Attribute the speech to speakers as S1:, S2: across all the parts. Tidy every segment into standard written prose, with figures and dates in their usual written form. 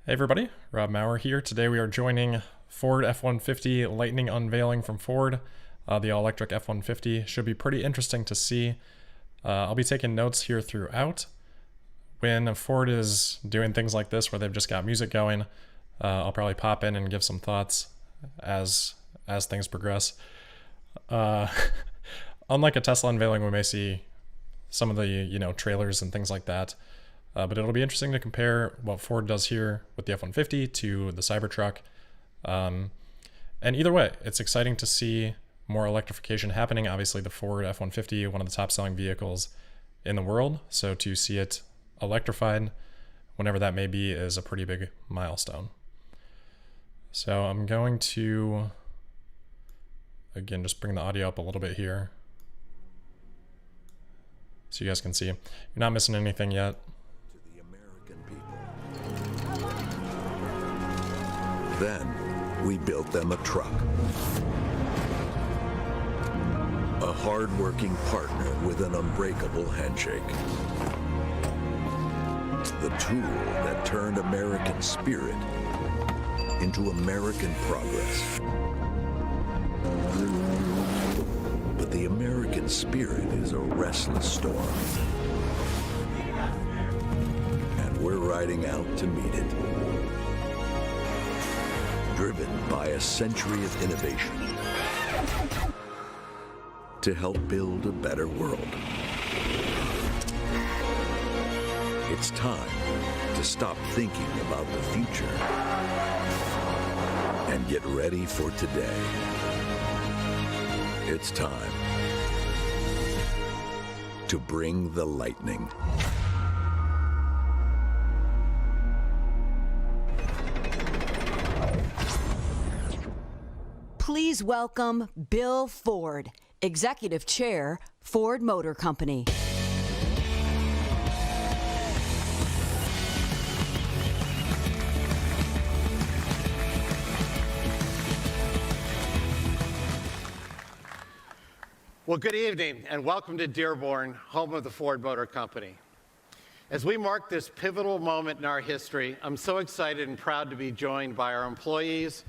S1: Hey everybody, Rob Maurer here. Today we are joining Ford F-150 Lightning unveiling from Ford. The all-electric F-150 should be pretty interesting to see. I'll be taking notes here throughout. When Ford is doing things like this where they've just got music going, I'll probably pop in and give some thoughts as things progress. Unlike a Tesla unveiling, we may see some of the trailers and things like that. But it'll be interesting to compare what Ford does here with the F-150 to the Cybertruck. And either way, it's exciting to see more electrification happening. Obviously, the Ford F-150, one of the top-selling vehicles in the world. So to see it electrified, whenever that may be, is a pretty big milestone. So I'm going to, again, just bring the audio up a little bit here so you guys can see. You're not missing anything yet.
S2: Then, we built them a truck. A hard-working partner with an unbreakable handshake. The tool that turned American spirit into American progress. But the American spirit is a restless storm. And we're riding out to meet it. Driven by a century of innovation to help build a better world. It's time to stop thinking about the future and get ready for today. It's time to bring the lightning.
S3: Please welcome Bill Ford, Executive Chair, Ford Motor Company.
S4: Well, good evening and welcome to Dearborn, home of the Ford Motor Company. As we mark this pivotal moment in our history, I'm so excited and proud to be joined by our employees,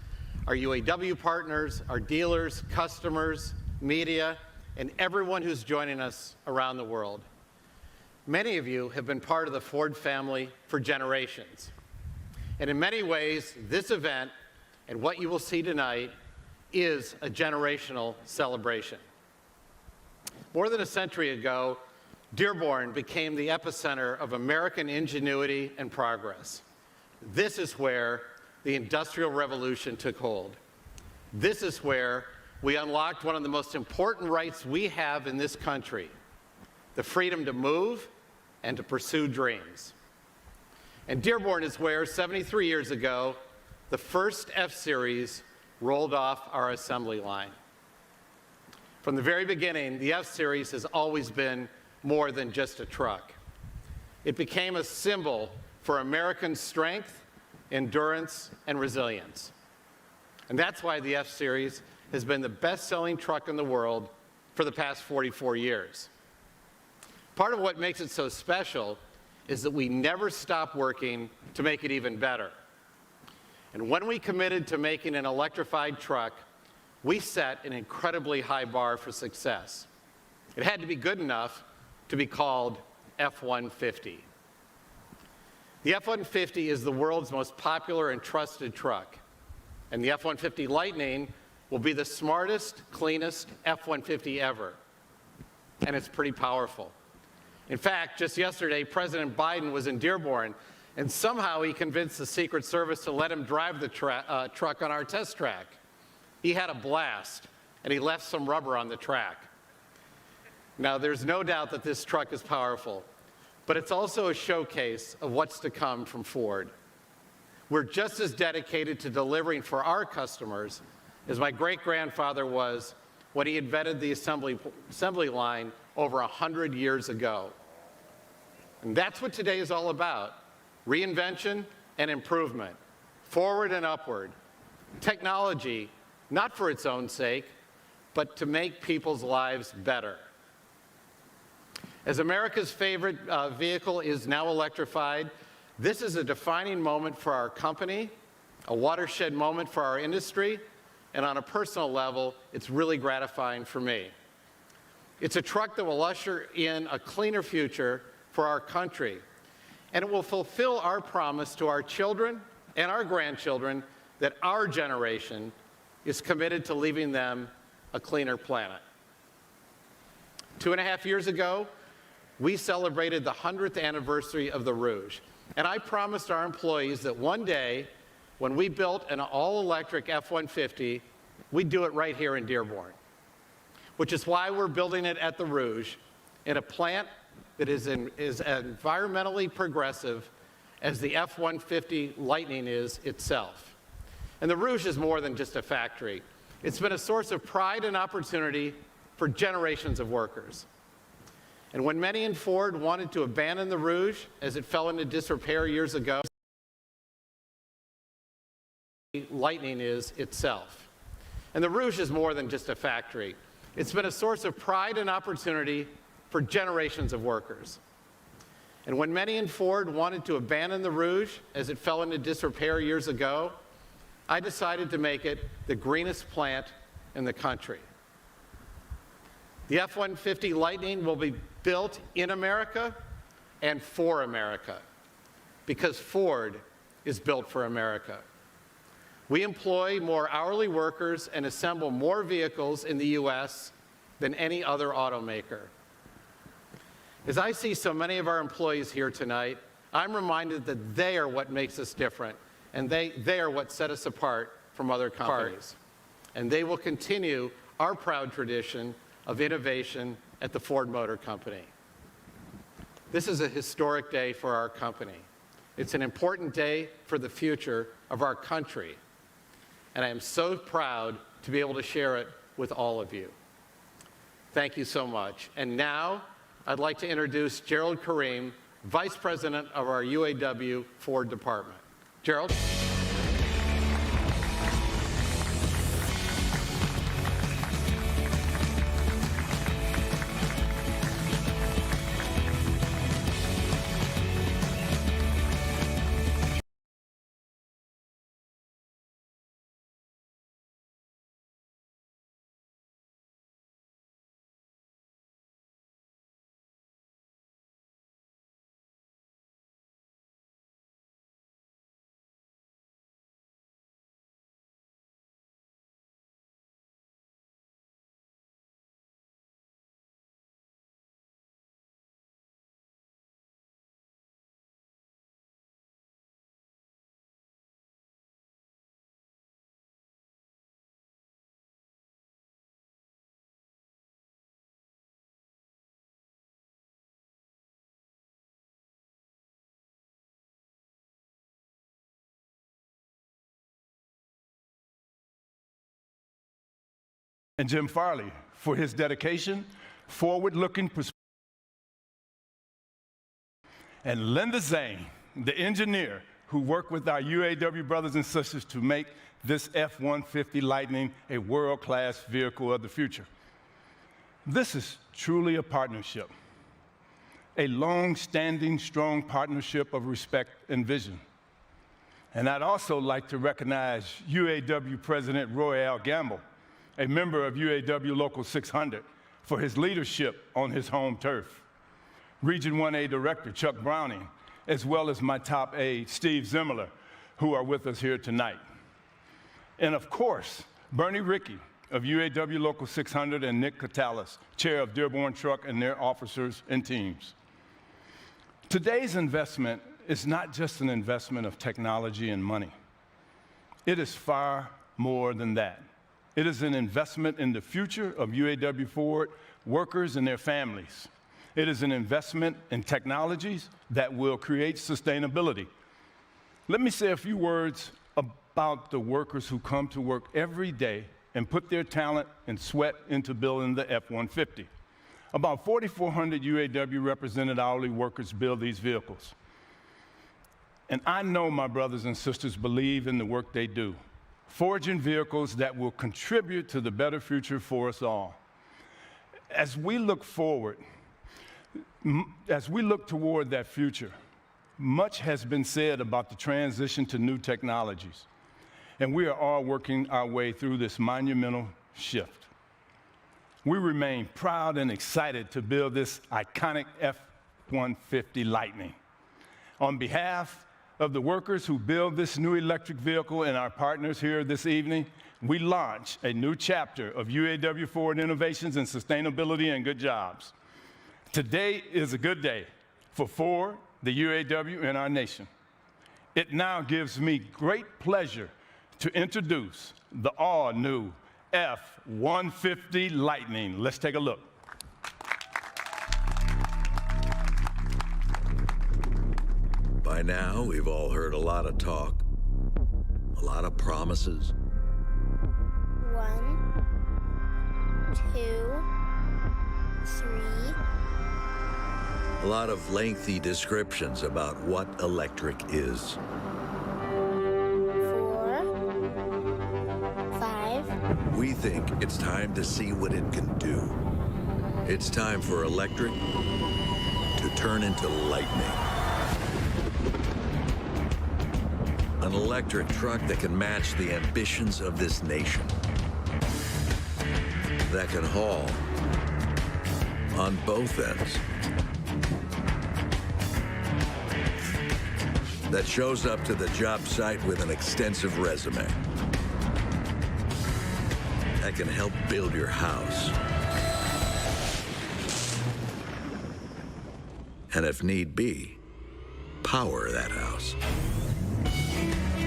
S4: our UAW partners, our dealers, customers, media, and everyone who's joining us around the world. Many of you have been part of the Ford family for generations. And in many ways, this event and what you will see tonight is a generational celebration. More than a century ago, Dearborn became the epicenter of American ingenuity and progress. This is where the Industrial Revolution took hold. This is where we unlocked one of the most important rights we have in this country, the freedom to move and to pursue dreams. And Dearborn is where, 73 years ago, the first F-Series rolled off our assembly line. From the very beginning, the F-Series has always been more than just a truck. It became a symbol for American strength, endurance, and resilience. And that's why the F-Series has been the best-selling truck in the world for the past 44 years. Part of what makes it so special is that we never stop working to make it even better. And when we committed to making an electrified truck, we set an incredibly high bar for success. It had to be good enough to be called F-150. The F-150 is the world's most popular and trusted truck, and the F-150 Lightning will be the smartest, cleanest F-150 ever, and it's pretty powerful. In fact, just yesterday, President Biden was in Dearborn, and somehow he convinced the Secret Service to let him drive the truck on our test track. He had a blast, and he left some rubber on the track. Now, there's no doubt that this truck is powerful, but it's also a showcase of what's to come from Ford. We're just as dedicated to delivering for our customers as my great-grandfather was when he invented the assembly line over 100 years ago. And that's what today is all about: reinvention and improvement, forward and upward. Technology, not for its own sake, but to make people's lives better. As America's favorite vehicle is now electrified, This is a defining moment for our company, a watershed moment for our industry, and on a personal level, it's really gratifying for me. It's a truck that will usher in a cleaner future for our country, and it will fulfill our promise to our children and our grandchildren that our generation is committed to leaving them a cleaner planet. 2.5 years ago, we celebrated the 100th anniversary of the Rouge, and I promised our employees that one day, when we built an all-electric F-150, we'd do it right here in Dearborn, which is why we're building it at the Rouge in a plant that is environmentally progressive as the F-150 Lightning is itself. And the Rouge is more than just a factory. It's been a source of pride and opportunity for generations of workers. And when many in Ford wanted to abandon the Rouge as it fell into disrepair years ago, Lightning is itself. And the Rouge is more than just a factory. It's been a source of pride and opportunity for generations of workers. And when many in Ford wanted to abandon the Rouge as it fell into disrepair years ago, I decided to make it the greenest plant in the country. The F-150 Lightning will be built in America and for America, because Ford is built for America. We employ more hourly workers and assemble more vehicles in the U.S. than any other automaker. As I see so many of our employees here tonight, I'm reminded that they are what makes us different, and they are what set us apart from other companies. And they will continue our proud tradition of innovation at the Ford Motor Company. This is a historic day for our company. It's an important day for the future of our country, and I am so proud to be able to share it with all of you. Thank you so much. And now, I'd like to introduce Gerald Kareem, Vice President of our UAW Ford Department. Gerald?
S5: And Jim Farley for his dedication, forward-looking perspective. And Linda Zane, the engineer who worked with our UAW brothers and sisters to make this F-150 Lightning a world-class vehicle of the future. This is truly a partnership, a long-standing, strong partnership of respect and vision. And I'd also like to recognize UAW President Roy L. Gamble, a member of UAW Local 600, for his leadership on his home turf. Region 1A Director Chuck Browning, as well as my top aide, Steve Zimmerler, who are with us here tonight. And of course, Bernie Rickey of UAW Local 600 and Nick Catalis, Chair of Dearborn Truck, and their officers and teams. Today's investment is not just an investment of technology and money. It is far more than that. It is an investment in the future of UAW Ford workers and their families. It is an investment in technologies that will create sustainability. Let me say a few words about the workers who come to work every day and put their talent and sweat into building the F-150. About 4,400 UAW represented hourly workers build these vehicles. And I know my brothers and sisters believe in the work they do, forging vehicles that will contribute to the better future for us all. As we look forward, as we look toward that future, Much has been said about the transition to new technologies, and we are all working our way through this monumental shift. We remain proud and excited to build this iconic F-150 Lightning. On behalf of the workers who build this new electric vehicle and our partners here this evening, we launch a new chapter of UAW Ford innovations in sustainability and good jobs. Today is a good day for Ford, the UAW, and our nation. It now gives me great pleasure to introduce the all-new F-150 Lightning. Let's take a look.
S2: By now, we've all heard a lot of talk, a lot of promises.
S6: 1, 2, 3.
S2: A lot of lengthy descriptions about what electric is.
S6: 4, 5.
S2: We think it's time to see what it can do. It's time for electric to turn into lightning. An electric truck that can match the ambitions of this nation. That can haul on both ends. That shows up to the job site with an extensive resume. That can help build your house. And if need be, power that house.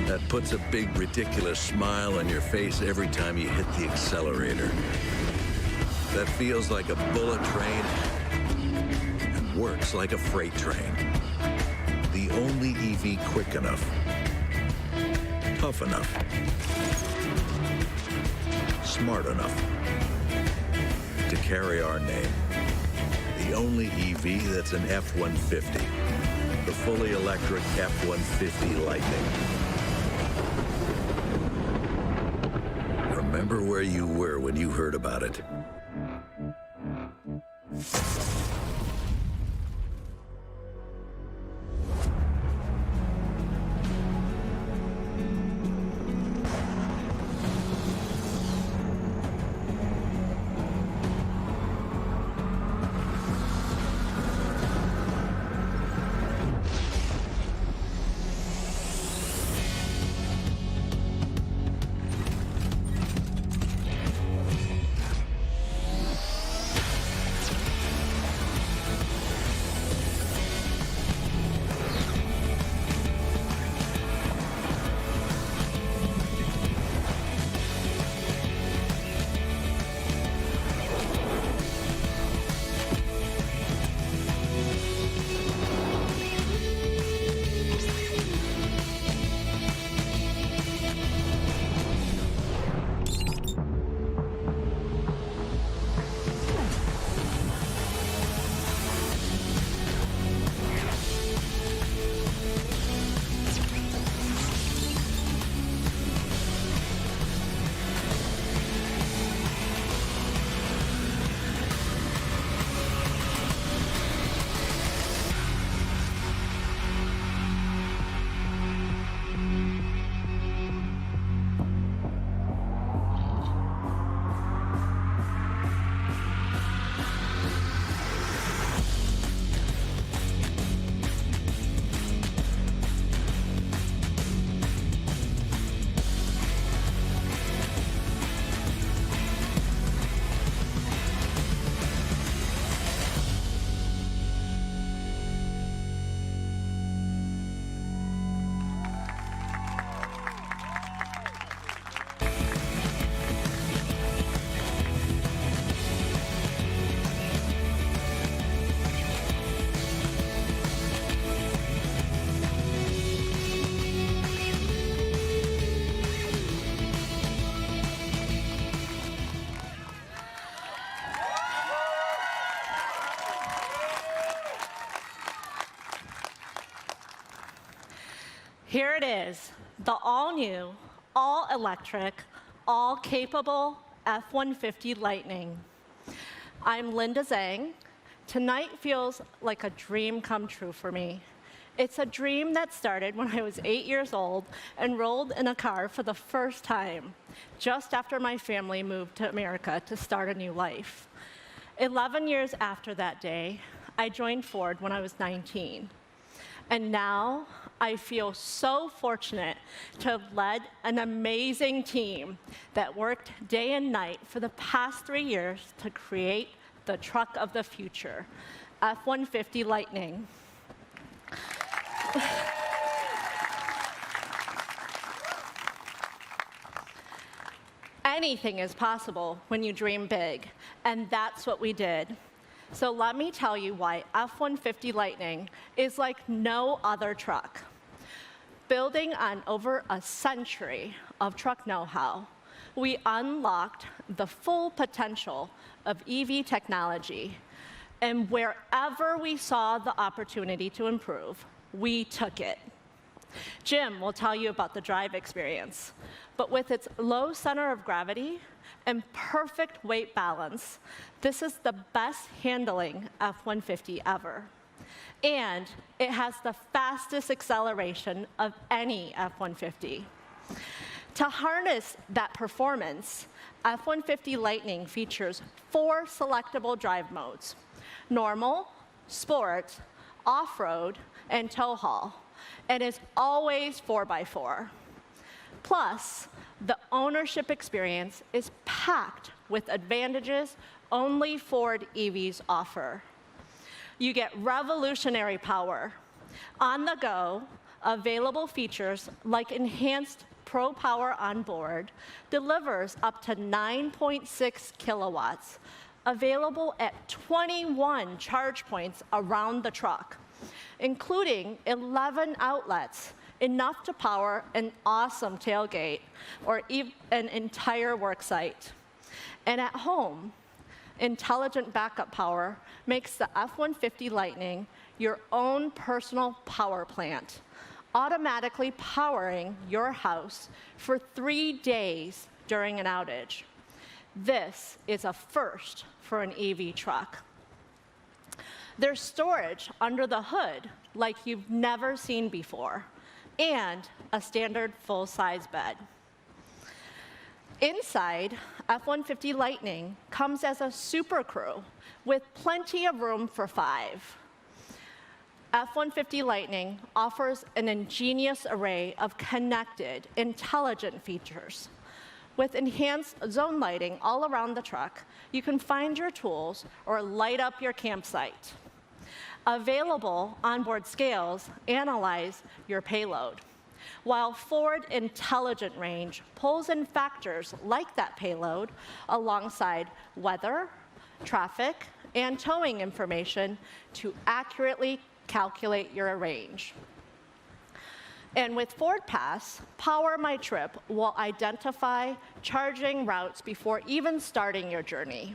S2: That puts a big, ridiculous smile on your face every time you hit the accelerator. That feels like a bullet train and works like a freight train. The only EV quick enough, tough enough, smart enough to carry our name. The only EV that's an F-150, the fully electric F-150 Lightning. Remember where you were when you heard about it.
S7: Here it is, the all-new, all-electric, all-capable F-150 Lightning. I'm Linda Zhang. Tonight feels like a dream come true for me. It's a dream that started when I was 8 years old and rolled in a car for the first time, just after my family moved to America to start a new life. 11 years after that day, I joined Ford when I was 19. And now I feel so fortunate to have led an amazing team that worked day and night for the past 3 years to create the truck of the future, F-150 Lightning. Anything is possible when you dream big, and that's what we did. So let me tell you why F-150 Lightning is like no other truck. Building on over a century of truck know-how, we unlocked the full potential of EV technology, and wherever we saw the opportunity to improve, we took it. Jim will tell you about the drive experience, but with its low center of gravity and perfect weight balance, this is the best handling F-150 ever. And it has the fastest acceleration of any F-150. To harness that performance, F-150 Lightning features 4 selectable drive modes: normal, sport, off-road, and tow haul, and is always 4x4. Plus, the ownership experience is packed with advantages only Ford EVs offer. You get revolutionary power, on-the-go, available features like enhanced Pro Power on board delivers up to 9.6 kilowatts, available at 21 charge points around the truck, including 11 outlets, enough to power an awesome tailgate or an entire work site. And at home, intelligent backup power makes the F-150 Lightning your own personal power plant, automatically powering your house for 3 days during an outage. This is a first for an EV truck. There's storage under the hood like you've never seen before, and a standard full-size bed. Inside, F-150 Lightning comes as a super crew with plenty of room for 5. F-150 Lightning offers an ingenious array of connected, intelligent features. With enhanced zone lighting all around the truck, you can find your tools or light up your campsite. Available onboard scales analyze your payload, while Ford Intelligent Range pulls in factors like that payload alongside weather, traffic, and towing information to accurately calculate your range. And with Ford Pass, Power My Trip will identify charging routes before even starting your journey.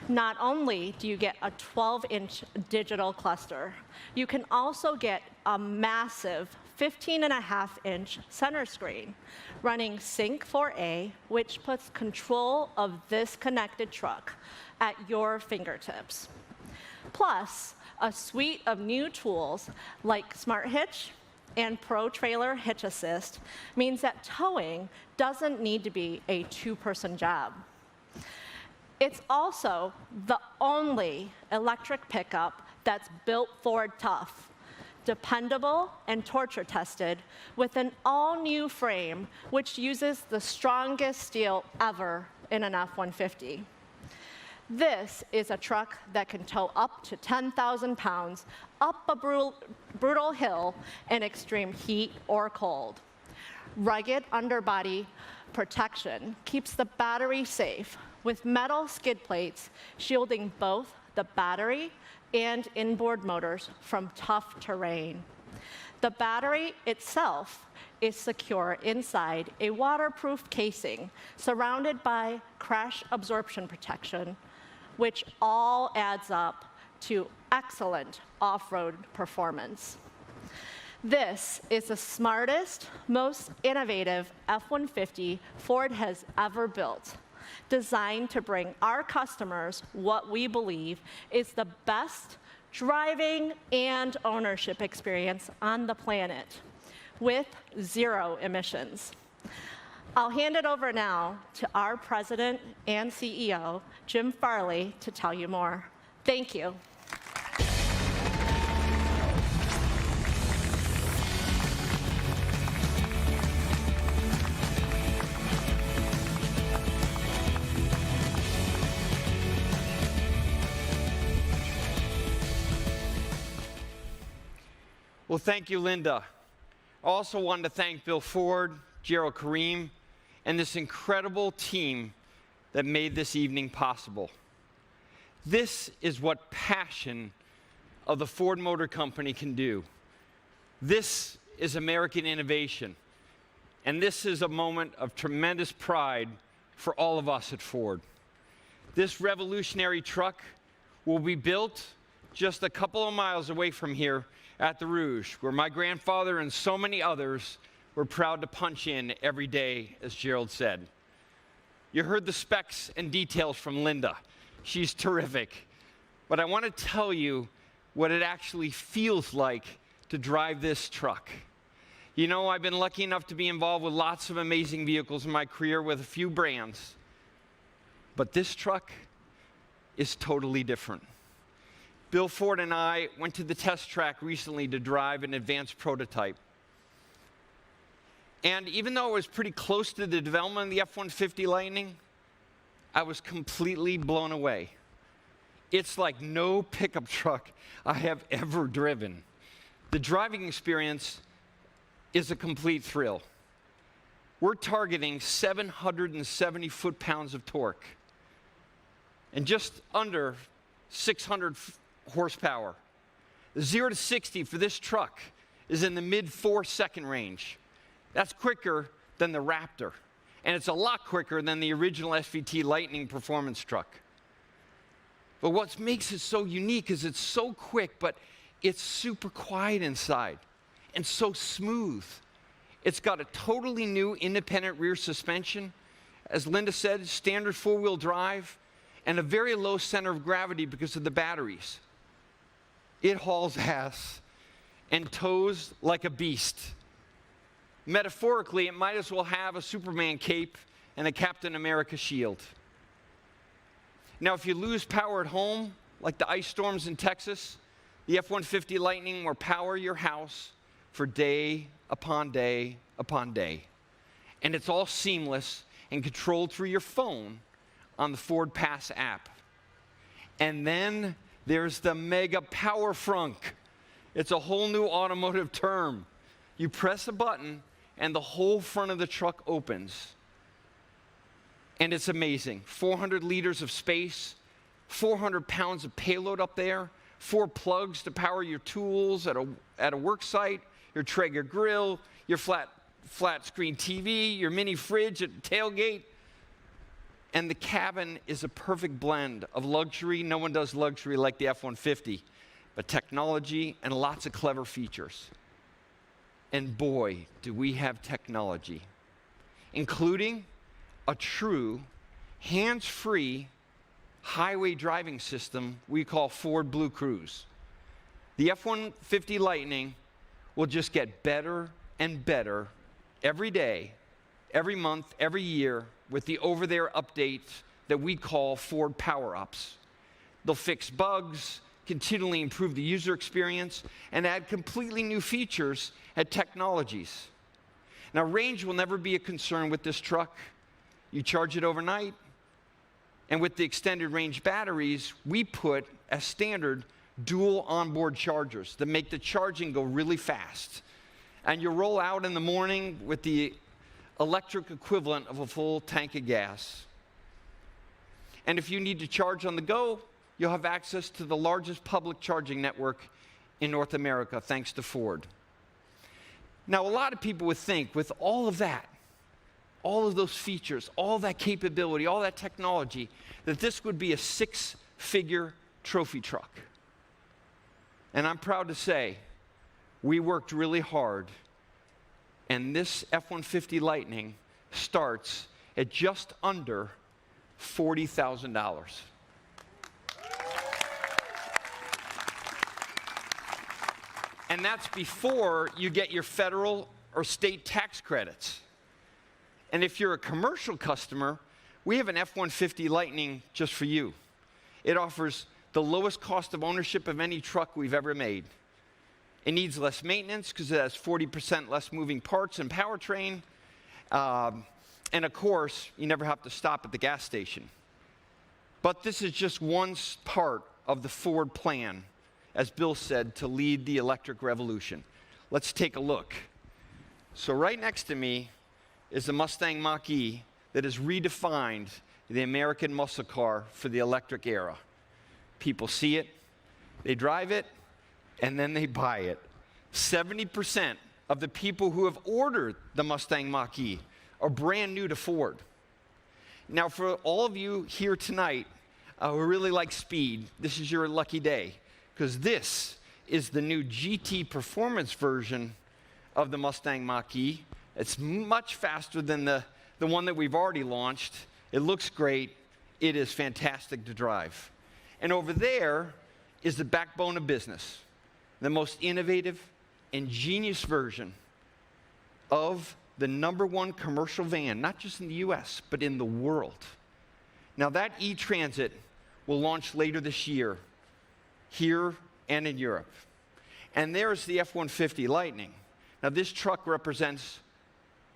S7: Not only do you get a 12-inch digital cluster, you can also get a massive 15.5-inch center screen running Sync 4A, which puts control of this connected truck at your fingertips. Plus, a suite of new tools like Smart Hitch and Pro Trailer Hitch Assist means that towing doesn't need to be a 2-person job. It's also the only electric pickup that's built Ford tough, dependable and torture tested with an all-new frame which uses the strongest steel ever in an F-150. This is a truck that can tow up to 10,000 pounds up a brutal hill in extreme heat or cold. Rugged underbody protection keeps the battery safe, with metal skid plates shielding both the battery and inboard motors from tough terrain. The battery itself is secure inside a waterproof casing surrounded by crash absorption protection, which all adds up to excellent off-road performance. This is the smartest, most innovative F-150 Ford has ever built, designed to bring our customers what we believe is the best driving and ownership experience on the planet with 0 emissions. I'll hand it over now to our President and CEO, Jim Farley, to tell you more. Thank you.
S8: Well, thank you, Linda. I also wanted to thank Bill Ford, Gerald Kareem, and this incredible team that made this evening possible. This is what passion of the Ford Motor Company can do. This is American innovation, and this is a moment of tremendous pride for all of us at Ford. This revolutionary truck will be built just a couple of miles away from here at the Rouge, where my grandfather and so many others were proud to punch in every day, as Gerald said. You heard the specs and details from Linda. She's terrific. But I want to tell you what it actually feels like to drive this truck. You know, I've been lucky enough to be involved with lots of amazing vehicles in my career with a few brands. But this truck is totally different. Bill Ford and I went to the test track recently to drive an advanced prototype. And even though I was pretty close to the development of the F-150 Lightning, I was completely blown away. It's like no pickup truck I have ever driven. The driving experience is a complete thrill. We're targeting 770 foot-pounds of torque and just under 600 horsepower. The 0 to 60 for this truck is in the mid 4-second range. That's quicker than the Raptor, and it's a lot quicker than the original SVT Lightning performance truck. But what makes it so unique is it's so quick, but it's super quiet inside and so smooth. It's got a totally new independent rear suspension, as Linda said, standard 4-wheel drive, and a very low center of gravity because of the batteries. It hauls ass and tows like a beast. Metaphorically, it might as well have a Superman cape and a Captain America shield. Now, if you lose power at home, like the ice storms in Texas, the F-150 Lightning will power your house for day upon day upon day. And it's all seamless and controlled through your phone on the Ford Pass app. And then there's the Mega Power Frunk. It's a whole new automotive term. You press a button and the whole front of the truck opens. And it's amazing. 400 liters of space, 400 pounds of payload up there, 4 plugs to power your tools at a work site, your Traeger grill, your flat screen TV, your mini fridge at the tailgate. And the cabin is a perfect blend of luxury. No one does luxury like the F-150, but technology and lots of clever features. And boy, do we have technology, including a true hands-free highway driving system we call Ford Blue Cruise. The F-150 Lightning will just get better and better every day, every month, every year, with the over-there updates that we call Ford Power-Ups. They'll fix bugs, continually improve the user experience, and add completely new features and technologies. Now, range will never be a concern with this truck. You charge it overnight, and with the extended range batteries, we put as standard dual onboard chargers that make the charging go really fast. And you roll out in the morning with the electric equivalent of a full tank of gas. And if you need to charge on the go, you'll have access to the largest public charging network in North America, thanks to Ford. Now, a lot of people would think with all of that, all of those features, all that capability, all that technology, that this would be a 6-figure trophy truck. And I'm proud to say, we worked really hard, and this F-150 Lightning starts at just under $40,000. And that's before you get your federal or state tax credits. And if you're a commercial customer, we have an F-150 Lightning just for you. It offers the lowest cost of ownership of any truck we've ever made. It needs less maintenance because it has 40% less moving parts and powertrain. And of course, you never have to stop at the gas station. But this is just one part of the Ford plan, as Bill said, to lead the electric revolution. Let's take a look. So right next to me is the Mustang Mach-E that has redefined the American muscle car for the electric era. People see it, they drive it, and then they buy it. 70% of the people who have ordered the Mustang Mach-E are brand new to Ford. Now, for all of you here tonight who really like speed, this is your lucky day, because this is the new GT performance version of the Mustang Mach-E. It's much faster than the one that we've already launched. It looks great. It is fantastic to drive. And over there is the backbone of business, the most innovative, ingenious version of the #1 commercial van, not just in the US, but in the world. Now that E-Transit will launch later this year, here and in Europe. And there's the F-150 Lightning. Now this truck represents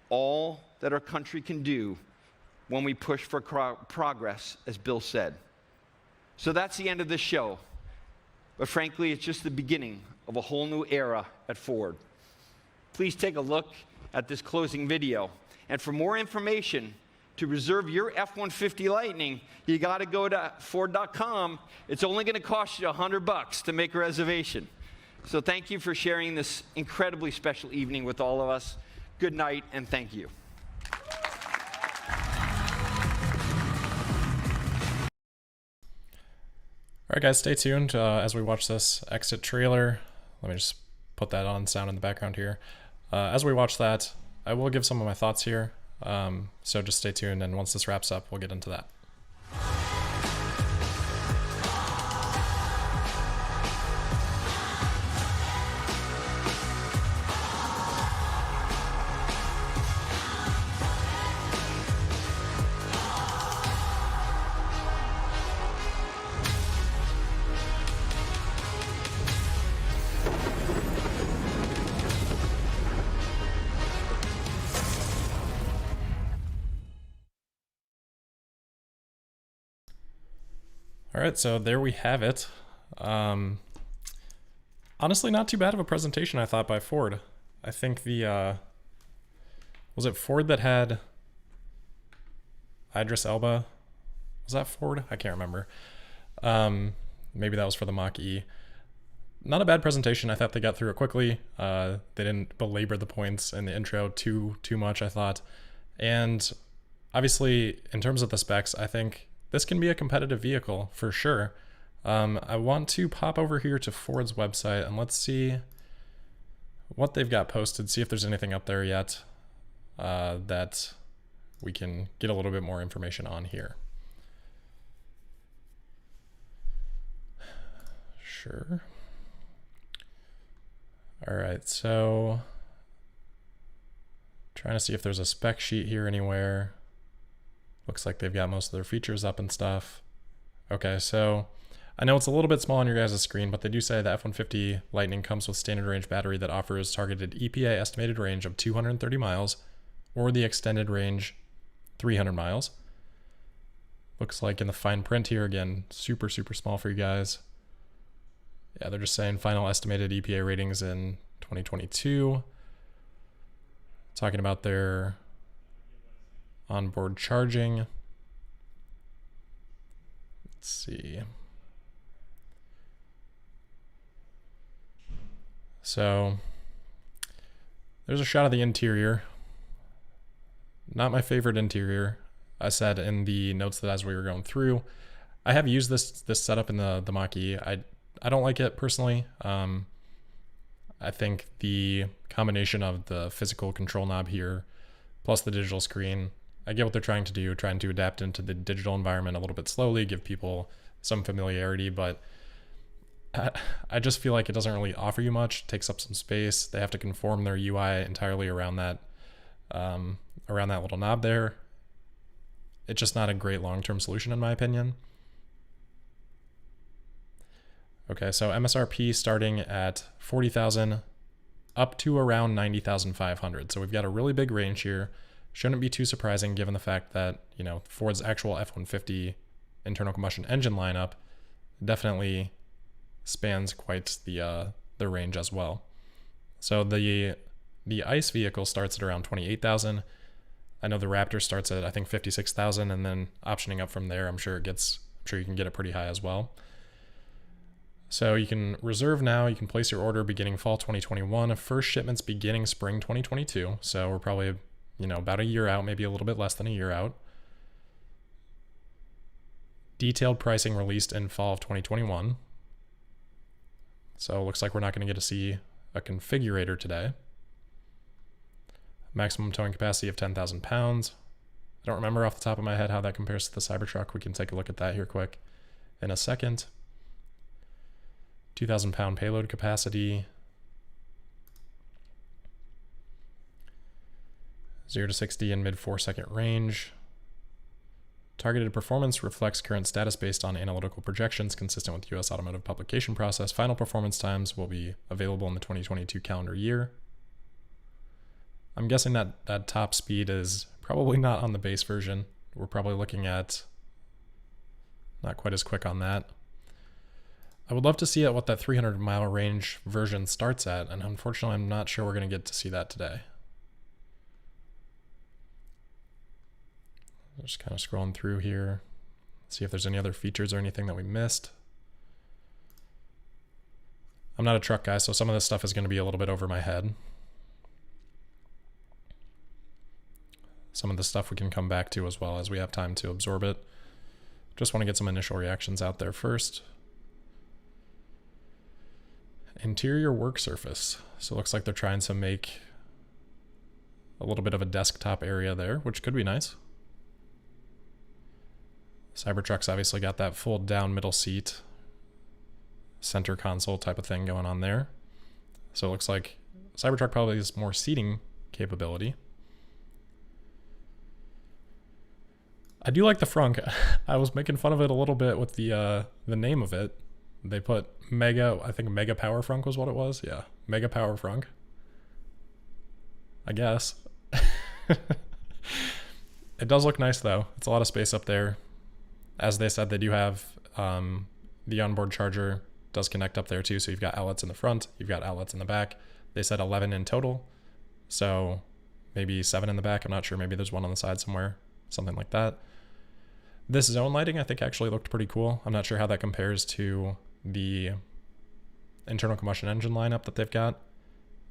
S8: all that our country can do when we push for progress, as Bill said. So that's the end of this show. But frankly, it's just the beginning of a whole new era at Ford. Please take a look at this closing video. And for more information, to reserve your F-150 Lightning, you got to go to Ford.com. It's only going to cost you $100 to make a reservation. So thank you for sharing this incredibly special evening with all of us. Good night, and thank you.
S1: All right, guys, stay tuned as we watch this exit trailer. Let me just put that on sound in the background here. As we watch that, I will give some of my thoughts here. So just stay tuned, and once this wraps up, we'll get into that. All right, so there we have it. Honestly, not too bad of a presentation, I thought, by Ford. I think the, was it Ford that had Idris Elba? Was that Ford? I can't remember. Maybe that was for the Mach-E. Not a bad presentation. I thought they got through it quickly. They didn't belabor the points in the intro too much, I thought. And obviously, in terms of the specs, I think this can be a competitive vehicle for sure. I want to pop over here to Ford's website and let's see what they've got posted, see if there's anything up there yet that we can get a little bit more information on here. Sure. All right, so trying to see if there's a spec sheet here anywhere. Looks like they've got most of their features up and stuff. Okay, so I know it's a little bit small on your guys' screen, but they do say the F-150 Lightning comes with standard range battery that offers targeted EPA estimated range of 230 miles or the extended range 300 miles. Looks like in the fine print here, again, super small for you guys. Yeah, they're just saying final estimated EPA ratings in 2022. Talking about their onboard charging. Let's see. So there's a shot of the interior. Not my favorite interior. I said in the notes that as we were going through, I have used this setup in the Mach-E. I don't like it personally. I think the combination of the physical control knob here plus the digital screen, I get what they're trying to do, trying to adapt into the digital environment a little bit slowly, give people some familiarity, but I just feel like it doesn't really offer you much. It takes up some space. They have to conform their UI entirely around that little knob there. It's just not a great long-term solution in my opinion. Okay, so MSRP starting at 40,000 up to around 90,500. So we've got a really big range here. Shouldn't be too surprising given the fact that, you know, Ford's actual F-150 internal combustion engine lineup definitely spans quite the range as well. So the ICE vehicle starts at around 28,000. I know the Raptor starts at I think 56,000, and then optioning up from there, I'm sure you can get it pretty high as well. So you can reserve now. You can place your order beginning fall 2021. First shipments beginning spring 2022. So we're probably, you know, about a year out, maybe a little bit less than a year out. Detailed pricing released in fall of 2021. So it looks like we're not going to get to see a configurator today. Maximum towing capacity of 10,000 pounds. I don't remember off the top of my head how that compares to the Cybertruck. We can take a look at that here quick in a second. 2,000 pound payload capacity. 0 to 60 in mid 4-second range. Targeted performance reflects current status based on analytical projections consistent with U.S. automotive publication process. Final performance times will be available in the 2022 calendar year. I'm guessing that top speed is probably not on the base version. We're probably looking at not quite as quick on that. I would love to see what that 300-mile range version starts at, and unfortunately I'm not sure we're going to get to see that today. Just kind of scrolling through here, see if there's any other features or anything that we missed. I'm not a truck guy, so some of this stuff is going to be a little bit over my head. Some of the stuff we can come back to as well as we have time to absorb it. Just want to get some initial reactions out there first. Interior work surface. So it looks like they're trying to make a little bit of a desktop area there, which could be nice. Cybertruck's obviously got that fold down middle seat, center console type of thing going on there. So it looks like Cybertruck probably has more seating capability. I do like the frunk. I was making fun of it a little bit with the name of it. They put Mega, I think Mega Power Frunk was what it was. Yeah, Mega Power Frunk. I guess. It does look nice though. It's a lot of space up there. As they said, they do have the onboard charger does connect up there too. So you've got outlets in the front, you've got outlets in the back. They said 11 in total. So maybe 7 in the back. I'm not sure. Maybe there's one on the side somewhere, something like that. This zone lighting I think actually looked pretty cool. I'm not sure how that compares to the internal combustion engine lineup that they've got,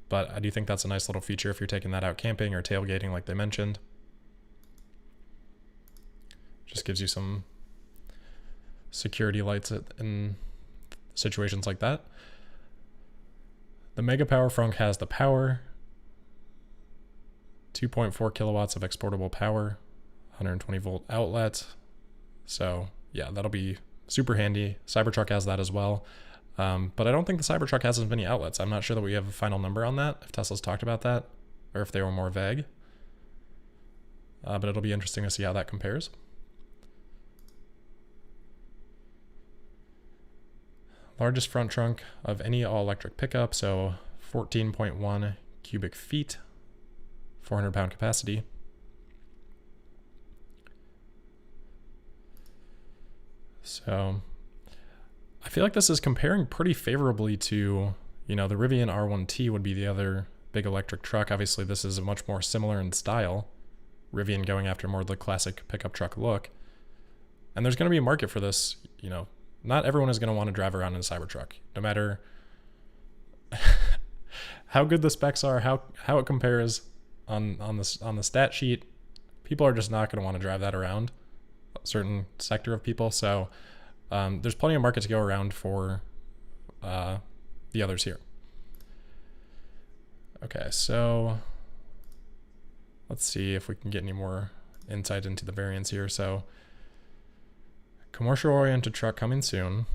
S1: but I do think that's a nice little feature if you're taking that out camping or tailgating like they mentioned. Just gives you some security lights in situations like that. The Mega Power Frunk has the power, 2.4 kilowatts of exportable power, 120 volt outlet. So yeah, that'll be super handy. Cybertruck has that as well. But I don't think the Cybertruck has as many outlets. I'm not sure that we have a final number on that, if Tesla's talked about that, or if they were more vague. But it'll be interesting to see how that compares. Largest front trunk of any all-electric pickup, so 14.1 cubic feet, 400 pound capacity. So I feel like this is comparing pretty favorably to, you know, the Rivian R1T would be the other big electric truck. Obviously this is much more similar in style, Rivian going after more of the classic pickup truck look. And there's going to be a market for this. You know, not everyone is going to want to drive around in a Cybertruck, no matter how good the specs are, how it compares on the stat sheet. People are just not going to want to drive that around, a certain sector of people. So there's plenty of market to go around for the others here. Okay, so let's see if we can get any more insight into the variants here. So commercial oriented truck coming soon.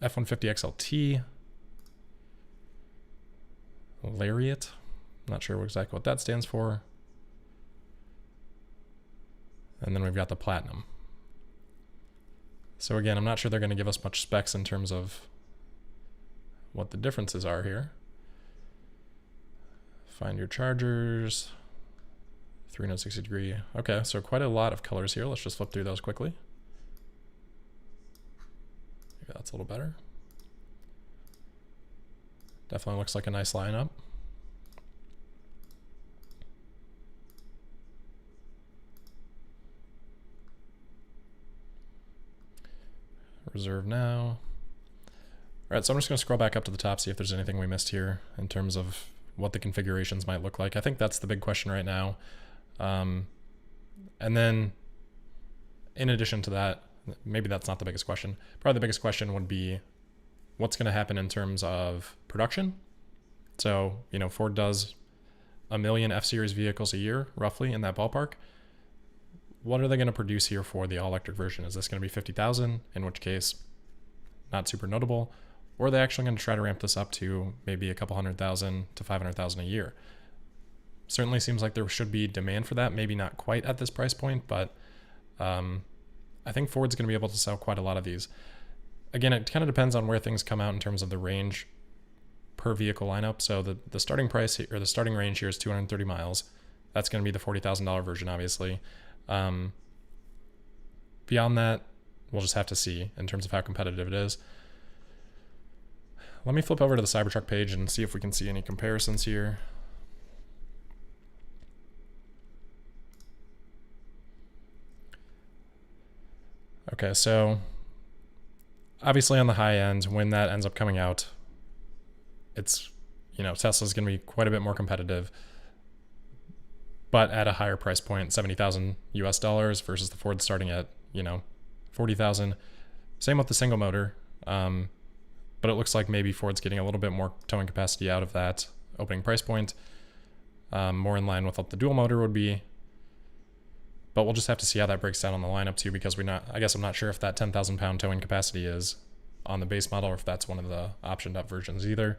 S1: F-150 XLT. Lariat. Not sure exactly what that stands for. And then we've got the Platinum. So again, I'm not sure they're going to give us much specs in terms of what the differences are here. Find your chargers. 360 degree. Okay, so quite a lot of colors here. Let's just flip through those quickly. Maybe that's a little better. Definitely looks like a nice lineup. Reserve now. All right, so I'm just going to scroll back up to the top, see if there's anything we missed here in terms of what the configurations might look like. I think that's the big question right now. And then in addition to that, maybe that's not the biggest question. Probably the biggest question would be what's going to happen in terms of production. So, you know, Ford does 1 million F-Series vehicles a year, roughly in that ballpark. What are they going to produce here for the all-electric version? Is this going to be 50,000, in which case not super notable? Or are they actually going to try to ramp this up to maybe a couple 100,000 to 500,000 a year? Certainly seems like there should be demand for that, maybe not quite at this price point, but I think Ford's going to be able to sell quite a lot of these. Again, it kind of depends on where things come out in terms of the range per vehicle lineup. So the starting price or the starting range here is 230 miles. That's going to be the $40,000 version, obviously. Beyond that, we'll just have to see in terms of how competitive it is. Let me flip over to the Cybertruck page and see if we can see any comparisons here. Okay, so obviously on the high end, when that ends up coming out, it's, you know, Tesla's going to be quite a bit more competitive, but at a higher price point, 70,000 US dollars versus the Ford starting at, you know, 40,000. Same with the single motor. But it looks like maybe Ford's getting a little bit more towing capacity out of that opening price point, more in line with what the dual motor would be. But we'll just have to see how that breaks down on the lineup too, because I guess I'm not sure if that 10,000 pound towing capacity is on the base model or if that's one of the optioned up versions either.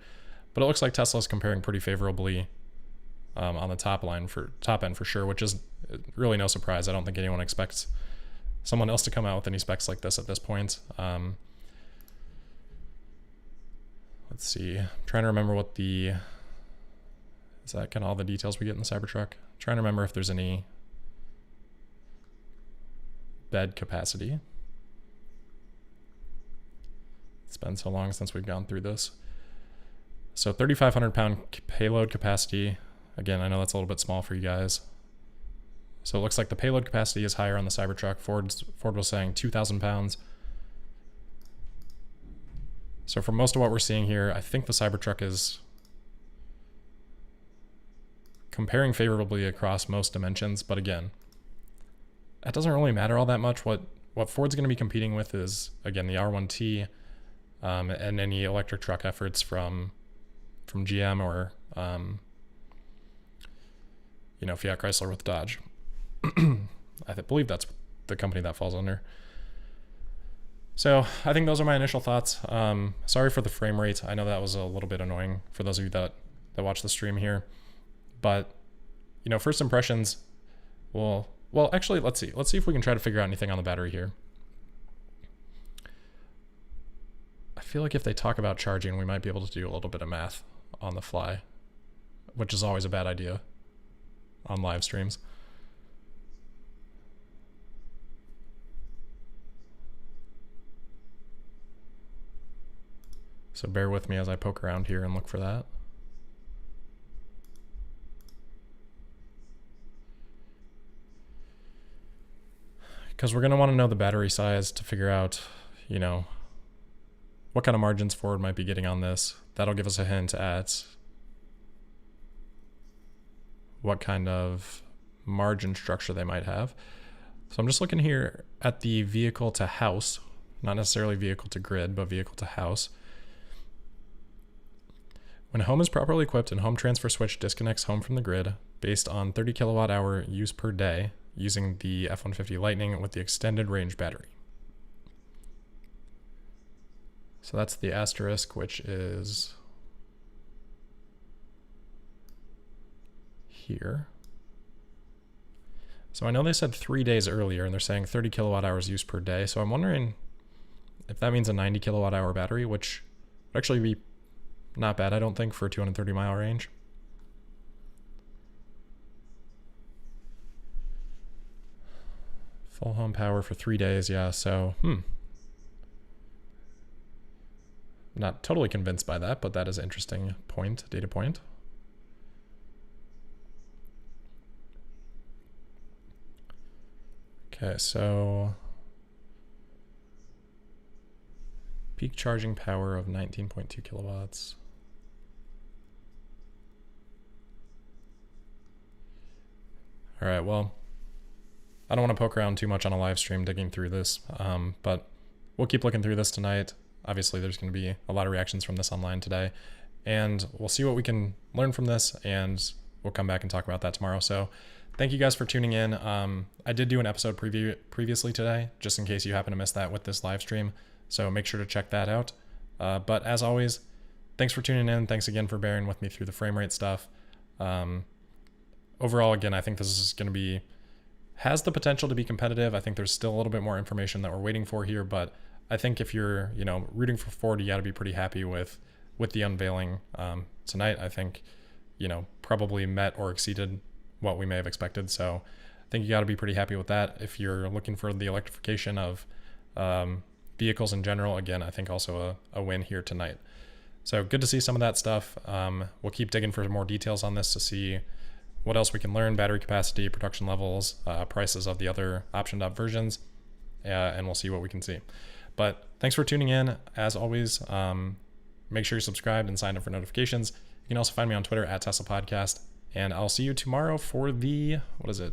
S1: But it looks like Tesla's comparing pretty favorably on the top end for sure, which is really no surprise. I don't think anyone expects someone else to come out with any specs like this at this point. Let's see. I'm trying to remember what is that kind of all the details we get in the Cybertruck? I'm trying to remember if there's any bed capacity. It's been so long since we've gone through this. So 3,500 pound payload capacity. Again, I know that's a little bit small for you guys. So it looks like the payload capacity is higher on the Cybertruck. Ford was saying 2,000 pounds. So for most of what we're seeing here, I think the Cybertruck is comparing favorably across most dimensions. But again, that doesn't really matter all that much. What Ford's going to be competing with is, again, the R1T and any electric truck efforts from GM or you know, Fiat Chrysler with Dodge. I believe that's the company that falls under. So I think those are my initial thoughts. Sorry for the frame rate. I know that was a little bit annoying for those of you that watch the stream here. But, you know, first impressions, well, actually, let's see. Let's see if we can try to figure out anything on the battery here. I feel like if they talk about charging, we might be able to do a little bit of math on the fly, which is always a bad idea on live streams. So bear with me as I poke around here and look for that. Because we're going to want to know the battery size to figure out, you know, what kind of margins Ford might be getting on this. That'll give us a hint at what kind of margin structure they might have. So I'm just looking here at the vehicle to house, not necessarily vehicle to grid, but vehicle to house. When home is properly equipped and home transfer switch disconnects home from the grid based on 30 kilowatt hour use per day using the F-150 Lightning with the extended range battery. So that's the asterisk, which is here. So I know they said 3 days earlier, and they're saying 30 kilowatt hours used per day. So I'm wondering if that means a 90 kilowatt hour battery, which would actually be not bad, I don't think, for a 230 mile range. Full home power for 3 days, yeah, so, Not totally convinced by that, but that is an interesting point, data point. Okay, so peak charging power of 19.2 kilowatts. All right, well, I don't want to poke around too much on a live stream digging through this, but we'll keep looking through this tonight. Obviously, there's going to be a lot of reactions from this online today, and we'll see what we can learn from this, and we'll come back and talk about that tomorrow. So thank you guys for tuning in. I did do an episode preview previously today, just in case you happen to miss that with this live stream, so make sure to check that out. But as always, thanks for tuning in. Thanks again for bearing with me through the frame rate stuff. Overall, again, I think this is going to has the potential to be competitive. I think there's still a little bit more information that we're waiting for here, but I think if you're, rooting for Ford, you got to be pretty happy with the unveiling tonight. I think, probably met or exceeded what we may have expected. So I think you got to be pretty happy with that. If you're looking for the electrification of vehicles in general, again, I think also a win here tonight. So good to see some of that stuff. We'll keep digging for more details on this to see what else we can learn, battery capacity, production levels, prices of the other optioned up versions, and we'll see what we can see. But thanks for tuning in. As always, make sure you're subscribed and signed up for notifications. You can also find me on Twitter at Tesla Podcast. And I'll see you tomorrow for the, what is it?